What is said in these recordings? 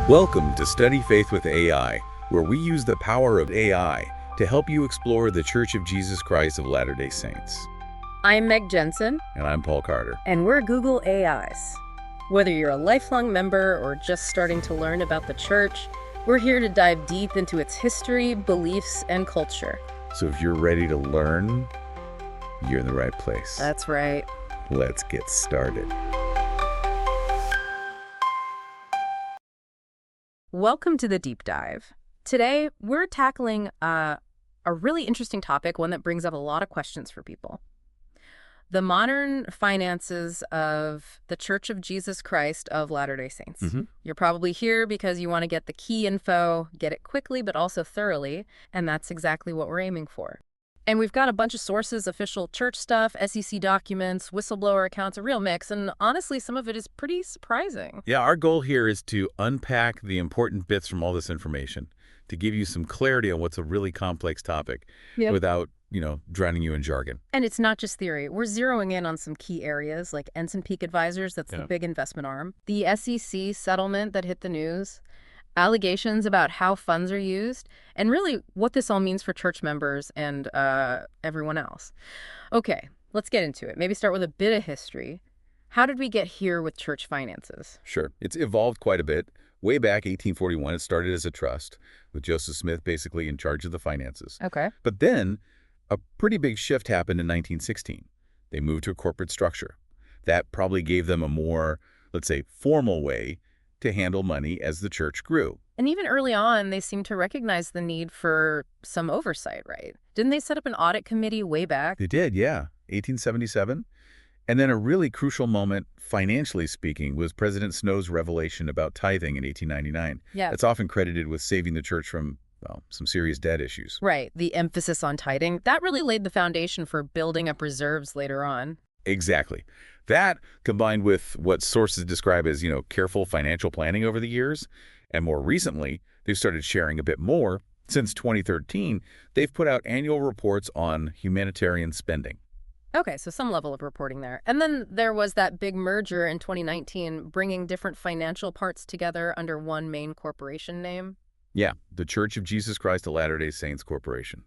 Welcome to Study Faith with AI, where we use the power of AI to help you explore the Church of Jesus Christ of Latter-day Saints. I'm Meg Jensen. And I'm Paul Carter. And we're Google AIs. Whether you're a lifelong member or just starting to learn about the church, we're here to dive deep into its history, beliefs, and culture. So if you're ready to learn, you're in the right place. That's right. Let's get started. Welcome to the deep dive. Today, we're tackling a really interesting topic, one that brings up a lot of questions for people. The modern finances of the Church of Jesus Christ of Latter-day Saints. You're probably here because you want to get the key info, get it quickly, but also thoroughly, and that's exactly what we're aiming for. And we've got a bunch of sources, official church stuff, SEC documents, whistleblower accounts, a real mix, and honestly, some of it is pretty surprising. Yeah, our goal here is to unpack the important bits from all this information, to give you some clarity on what's a really complex topic without, drowning you in jargon. And it's not just theory. We're zeroing in on some key areas like Ensign Peak Advisors, that's the big investment arm, the SEC settlement that hit the news, allegations about how funds are used, and really what this all means for church members and everyone else. Okay, let's get into it. Maybe start with a bit of history. How did we get here with church finances? Sure. It's evolved quite a bit. Way back 1841, it started as a trust, with Joseph Smith basically in charge of the finances. Okay. But then a pretty big shift happened in 1916. They moved to a corporate structure. That probably gave them a more, let's say, formal way to handle money as the church grew. And even early on, they seemed to recognize the need for some oversight, right? Didn't they set up an audit committee way back? They did, yeah. 1877. And then a really crucial moment, financially speaking, was President Snow's revelation about tithing in 1899. Yeah. It's often credited with saving the church from, some serious debt issues. Right. The emphasis on tithing, that really laid the foundation for building up reserves later on. Exactly. That, combined with what sources describe as, careful financial planning over the years, and more recently, they've started sharing a bit more. Since 2013, they've put out annual reports on humanitarian spending. Okay, so some level of reporting there. And then there was that big merger in 2019, bringing different financial parts together under one main corporation name. Yeah, the Church of Jesus Christ of Latter-day Saints Corporation.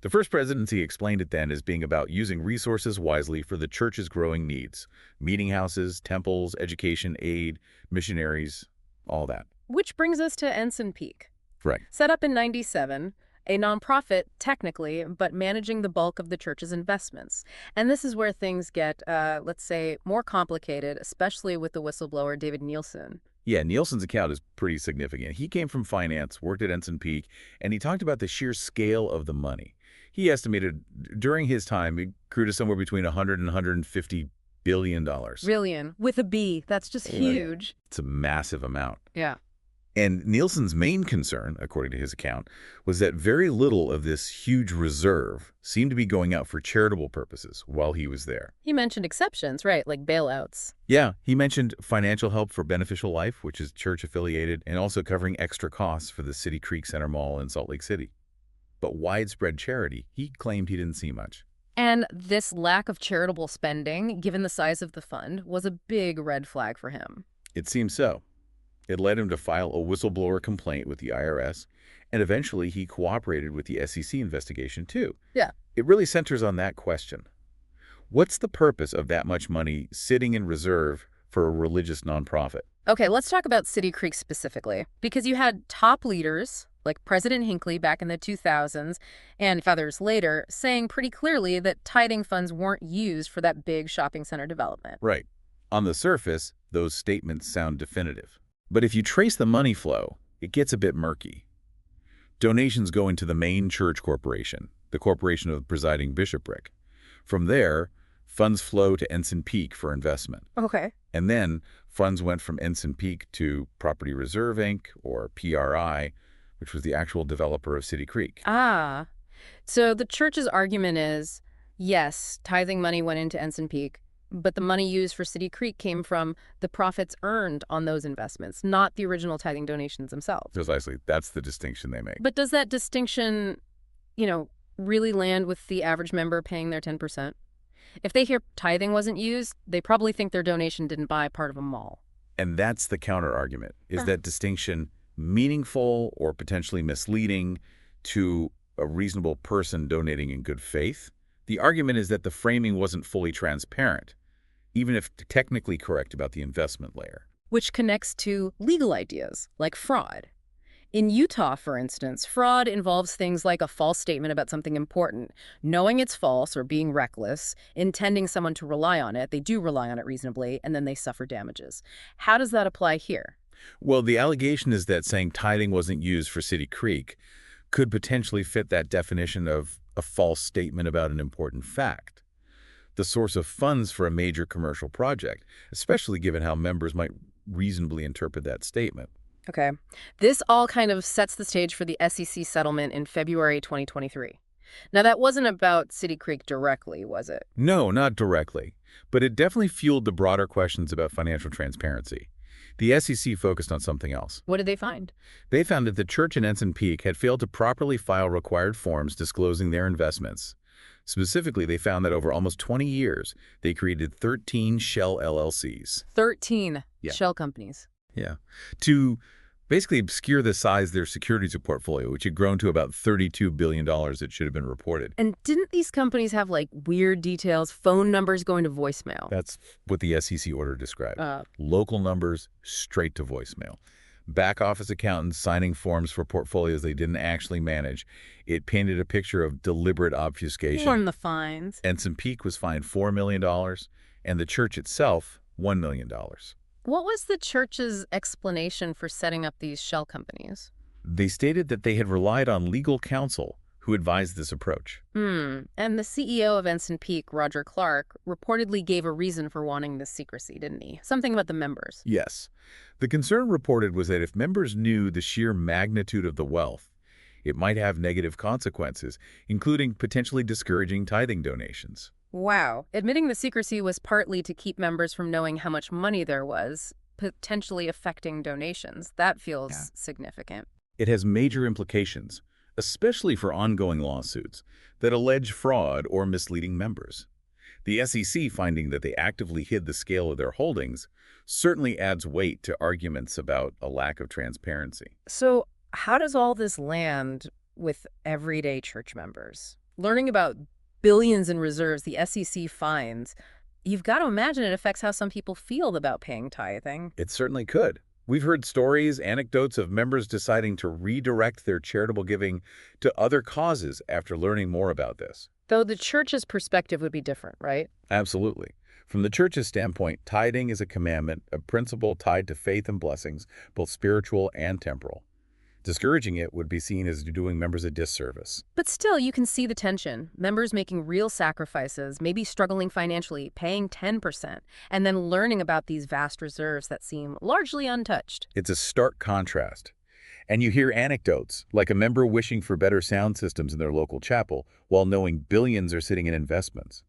The first presidency explained it then as being about using resources wisely for the church's growing needs. Meeting houses, temples, education, aid, missionaries, all that. Which brings us to Ensign Peak. Right. Set up in '97, a nonprofit, technically, but managing the bulk of the church's investments. And this is where things get, let's say, more complicated, especially with the whistleblower David Nielsen. Yeah, Nielsen's account is pretty significant. He came from finance, worked at Ensign Peak, and he talked about the sheer scale of the money. He estimated during his time it grew to somewhere between $100 and $150 billion. Billion, with a B. That's just huge. It's a massive amount. Yeah. And Nielsen's main concern, according to his account, was that very little of this huge reserve seemed to be going out for charitable purposes while he was there. He mentioned exceptions, right, like bailouts. Yeah, he mentioned financial help for Beneficial Life, which is church-affiliated, and also covering extra costs for the City Creek Center Mall in Salt Lake City. But widespread charity, he claimed he didn't see much. And this lack of charitable spending, given the size of the fund, was a big red flag for him. It seems so. It led him to file a whistleblower complaint with the IRS, and eventually he cooperated with the SEC investigation too. Yeah. It really centers on that question. What's the purpose of that much money sitting in reserve for a religious nonprofit? Okay, let's talk about City Creek specifically, because you had top leaders like President Hinckley back in the 2000s and others later saying pretty clearly that tithing funds weren't used for that big shopping center development. Right. On the surface, those statements sound definitive. But if you trace the money flow, it gets a bit murky. Donations go into the main church corporation, the corporation of the presiding bishopric. From there, funds flow to Ensign Peak for investment. Okay. And then funds went from Ensign Peak to Property Reserve Inc., or PRI, which was the actual developer of City Creek. Ah. So the church's argument is, yes, tithing money went into Ensign Peak, but the money used for City Creek came from the profits earned on those investments, not the original tithing donations themselves. Precisely. That's the distinction they make. But does that distinction, really land with the average member paying their 10%? If they hear tithing wasn't used, they probably think their donation didn't buy part of a mall. And that's the counter-argument. Is that distinction meaningful or potentially misleading to a reasonable person donating in good faith? The argument is that the framing wasn't fully transparent, even if technically correct about the investment layer. Which connects to legal ideas, like fraud. In Utah, for instance, fraud involves things like a false statement about something important, knowing it's false or being reckless, intending someone to rely on it, they do rely on it reasonably, and then they suffer damages. How does that apply here? Well, the allegation is that saying tithing wasn't used for City Creek could potentially fit that definition of a false statement about an important fact, the source of funds for a major commercial project, especially given how members might reasonably interpret that statement. Okay. This all kind of sets the stage for the SEC settlement in February 2023. Now, that wasn't about City Creek directly, was it? No, not directly, but it definitely fueled the broader questions about financial transparency. The SEC focused on something else. What did they find? They found that the church in Ensign Peak had failed to properly file required forms disclosing their investments. Specifically, they found that over almost 20 years, they created 13 shell LLCs. 13 Yeah. shell companies. Yeah. To basically obscure the size of their securities portfolio, which had grown to about $32 billion that should have been reported. And didn't these companies have, like, weird details, phone numbers going to voicemail? That's what the SEC order described. Uh, Local numbers straight to voicemail. Back office accountants signing forms for portfolios they didn't actually manage. It painted a picture of deliberate obfuscation. More than the fines. Ensign Peak was fined $4 million, and the church itself, $1 million. What was the church's explanation for setting up these shell companies? They stated that they had relied on legal counsel who advised this approach. And the CEO of Ensign Peak, Roger Clark, reportedly gave a reason for wanting this secrecy, didn't he? Something about the members. Yes. The concern reported was that if members knew the sheer magnitude of the wealth, it might have negative consequences, including potentially discouraging tithing donations. Wow. Admitting the secrecy was partly to keep members from knowing how much money there was, potentially affecting donations. That feels significant. It has major implications, especially for ongoing lawsuits that allege fraud or misleading members. The SEC finding that they actively hid the scale of their holdings certainly adds weight to arguments about a lack of transparency. So how does all this land with everyday church members? Learning about billions in reserves the SEC finds, you've got to imagine it affects how some people feel about paying tithing. It certainly could. We've heard stories, anecdotes of members deciding to redirect their charitable giving to other causes after learning more about this. Though the church's perspective would be different, right? Absolutely. From the church's standpoint, tithing is a commandment, a principle tied to faith and blessings, both spiritual and temporal. Discouraging it would be seen as doing members a disservice. But still, you can see the tension. Members making real sacrifices, maybe struggling financially, paying 10%, and then learning about these vast reserves that seem largely untouched. It's a stark contrast. And you hear anecdotes, like a member wishing for better sound systems in their local chapel, while knowing billions are sitting in investments.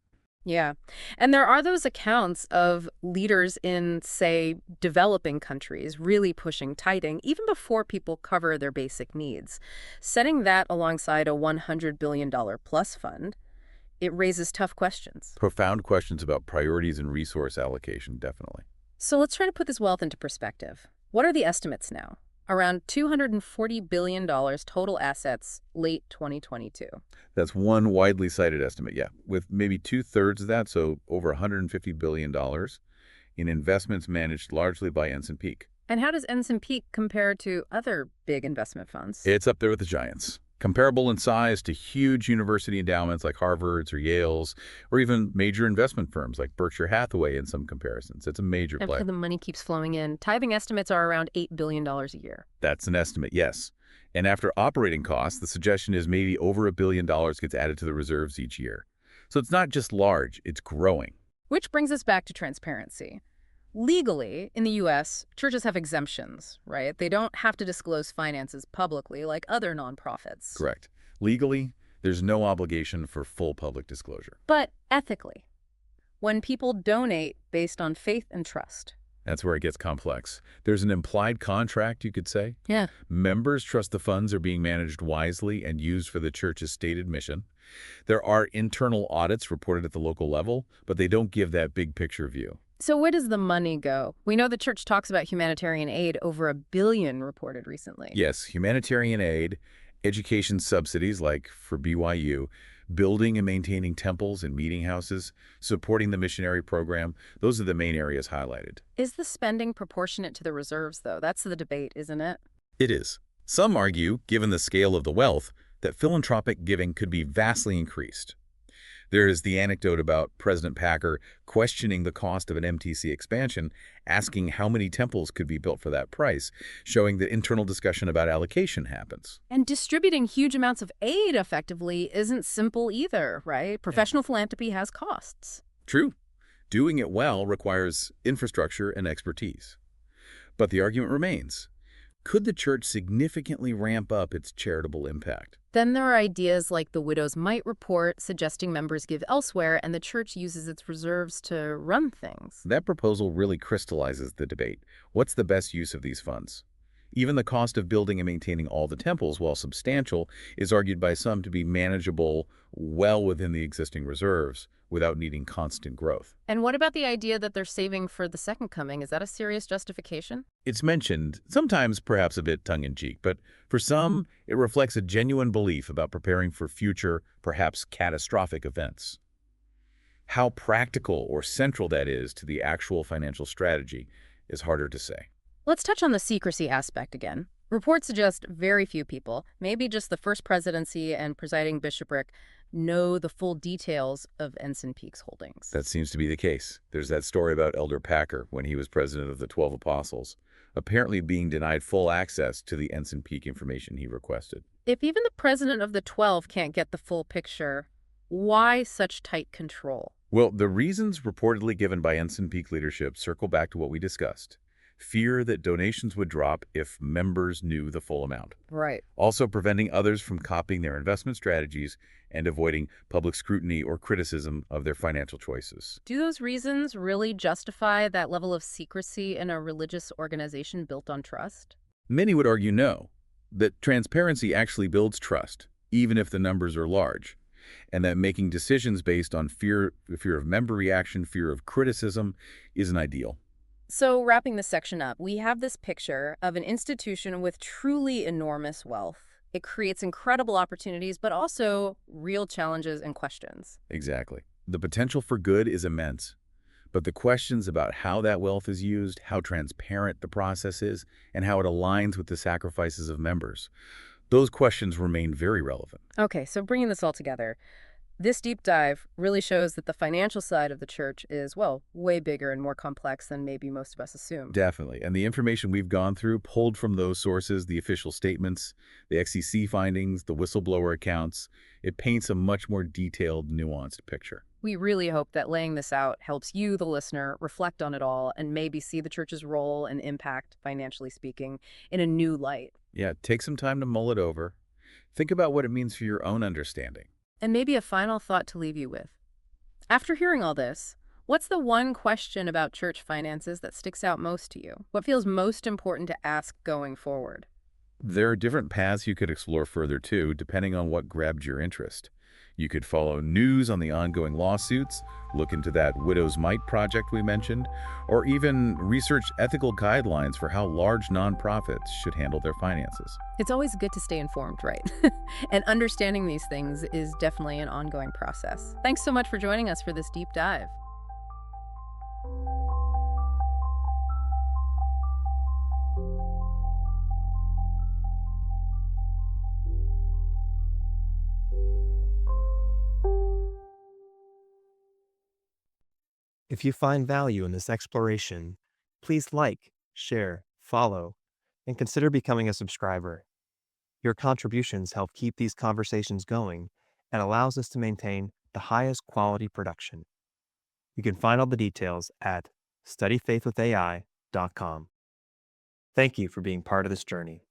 Yeah. And there are those accounts of leaders in, say, developing countries really pushing tithing even before people cover their basic needs. Setting that alongside a $100 billion plus fund, it raises tough questions. Profound questions about priorities and resource allocation, definitely. So let's try to put this wealth into perspective. What are the estimates now? Around $240 billion total assets late 2022. That's one widely cited estimate, yeah, with maybe two-thirds of that, so over $150 billion in investments managed largely by Ensign Peak. And how does Ensign Peak compare to other big investment funds? It's up there with the giants. Comparable in size to huge university endowments like Harvard's or Yale's, or even major investment firms like Berkshire Hathaway in some comparisons. It's a major And play. the money keeps flowing in. Tithing estimates are around $8 billion a year. That's an estimate, yes. And after operating costs, the suggestion is maybe over $1 billion gets added to the reserves each year. So it's not just large, it's growing. Which brings us back to transparency. Legally, in the U.S., churches have exemptions, right? They don't have to disclose finances publicly like other nonprofits. Correct. Legally, there's no obligation for full public disclosure. But ethically, when people donate based on faith and trust. That's where it gets complex. There's an implied contract, you could say. Yeah. Members trust the funds are being managed wisely and used for the church's stated mission. There are internal audits reported at the local level, but they don't give that big picture view. So where does the money go? We know the church talks about humanitarian aid, over $1 billion reported recently. Yes, humanitarian aid, education subsidies like for BYU, building and maintaining temples and meeting houses, supporting the missionary program, those are the main areas highlighted. Is the spending proportionate to the reserves, though? That's the debate, isn't it? It is. Some argue, given the scale of the wealth, that philanthropic giving could be vastly increased. There is the anecdote about President Packer questioning the cost of an MTC expansion, asking how many temples could be built for that price, showing that internal discussion about allocation happens. And distributing huge amounts of aid effectively isn't simple either, right? Professional philanthropy has costs. True. Doing it well requires infrastructure and expertise. But the argument remains. Could the church significantly ramp up its charitable impact? Then there are ideas like the Widow's Mite report suggesting members give elsewhere and the church uses its reserves to run things. That proposal really crystallizes the debate. What's the best use of these funds? Even the cost of building and maintaining all the temples, while substantial, is argued by some to be manageable well within the existing reserves without needing constant growth. And what about the idea that they're saving for the second coming? Is that a serious justification? It's mentioned, sometimes perhaps a bit tongue-in-cheek, but for some, it reflects a genuine belief about preparing for future, perhaps catastrophic events. How practical or central that is to the actual financial strategy is harder to say. Let's touch on the secrecy aspect again. Reports suggest very few people, maybe just the first presidency and presiding bishopric, know the full details of Ensign Peak's holdings. That seems to be the case. There's that story about Elder Packer when he was president of the 12 Apostles, apparently being denied full access to the Ensign Peak information he requested. If even the president of the 12 can't get the full picture, why such tight control? Well, the reasons reportedly given by Ensign Peak leadership circle back to what we discussed. Fear that donations would drop if members knew the full amount. Right. Also preventing others from copying their investment strategies and avoiding public scrutiny or criticism of their financial choices. Do those reasons really justify that level of secrecy in a religious organization built on trust? Many would argue no, that transparency actually builds trust, even if the numbers are large, and that making decisions based on fear of member reaction, fear of criticism, isn't ideal. So wrapping this section up, we have this picture of an institution with truly enormous wealth. It creates incredible opportunities, but also real challenges and questions. Exactly. The potential for good is immense, but the questions about how that wealth is used, how transparent the process is, and how it aligns with the sacrifices of members, those questions remain very relevant. Okay, so bringing this all together, this deep dive really shows that the financial side of the church is, well, way bigger and more complex than maybe most of us assume. Definitely. And the information we've gone through, pulled from those sources, the official statements, the XCC findings, the whistleblower accounts, it paints a much more detailed, nuanced picture. We really hope that laying this out helps you, the listener, reflect on it all and maybe see the church's role and impact, financially speaking, in a new light. Yeah, take some time to mull it over. Think about what it means for your own understanding. And maybe a final thought to leave you with. After hearing all this, what's the one question about church finances that sticks out most to you? What feels most important to ask going forward? There are different paths you could explore further too, depending on what grabbed your interest. You could follow news on the ongoing lawsuits, look into that Widow's Mite project we mentioned, or even research ethical guidelines for how large nonprofits should handle their finances. It's always good to stay informed, right? And understanding these things is definitely an ongoing process. Thanks so much for joining us for this deep dive. If you find value in this exploration, please like, share, follow, and consider becoming a subscriber. Your contributions help keep these conversations going and allows us to maintain the highest quality production. You can find all the details at studyfaithwithai.com. Thank you for being part of this journey.